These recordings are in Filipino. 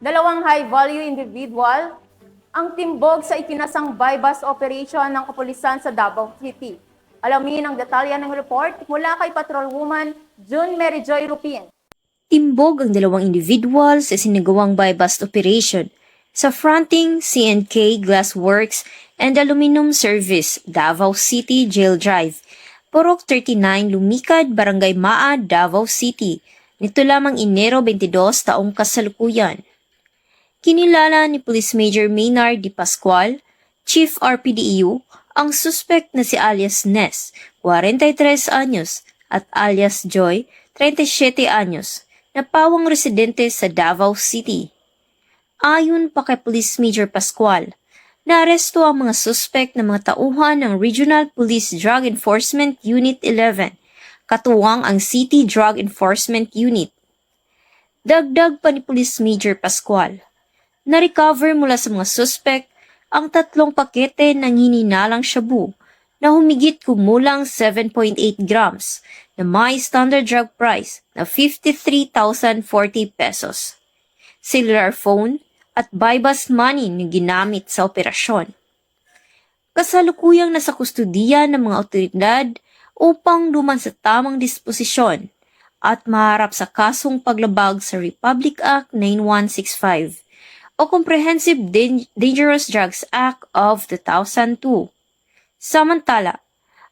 Dalawang high-value individual ang timbog sa ikinasang buy-bust operation ng kapulisan sa Davao City. Alamin ang detalye ng report mula kay Patrolwoman June Mary Joy Rupin. Timbog ang dalawang individual sa sinagawang buy-bust operation sa fronting C&K Glassworks and Aluminum Service, Davao City Jail Drive, Purok 39, Lumikad, Barangay Maa, Davao City, nito lamang Enero 22 taong kasalukuyan. Kinilala ni Police Major Maynard D. Pascual, Chief RPDEU, ang suspect na si alias Nes, 43 anyos, at alias Joy, 37 anyos, na pawang residente sa Davao City. Ayon pa kay Police Major Pascual, naaresto ang mga suspect na mga tauhan ng Regional Police Drug Enforcement Unit 11, katuwang ang City Drug Enforcement Unit. Dagdag pa ni Police Major Pascual, na-recover mula sa mga suspect ang 3 pakete ng hininalang shabu na humigit kumulang 7.8 grams na may standard drug price na 53,040 pesos. Cellular phone at buy-bust money na ginamit sa operasyon. Kasalukuyang nasa kustudiya ng mga otoridad upang duman sa tamang disposisyon at maharap sa kasong paglabag sa Republic Act 9165 o Comprehensive Dangerous Drugs Act of 2002. Samantala,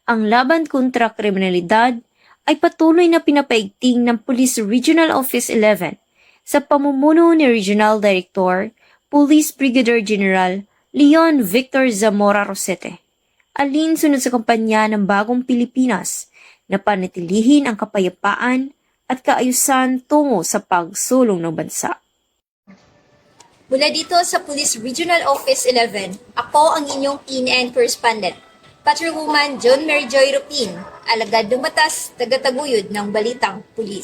ang laban kontra kriminalidad ay patuloy na pinapaigting ng Police Regional Office 11 sa pamumuno ni Regional Director, Police Brigadier General Leon Victor Zamora Rosete, alinsunod sa kampanya ng Bagong Pilipinas na panatilihin ang kapayapaan at kaayusan tungo sa pagsulong ng bansa. Mula dito sa Police Regional Office 11, ako ang inyong PNN correspondent, Patrolwoman June Mary Joy Rupin, alagad ng batas, tagataguyod ng Balitang Pulis.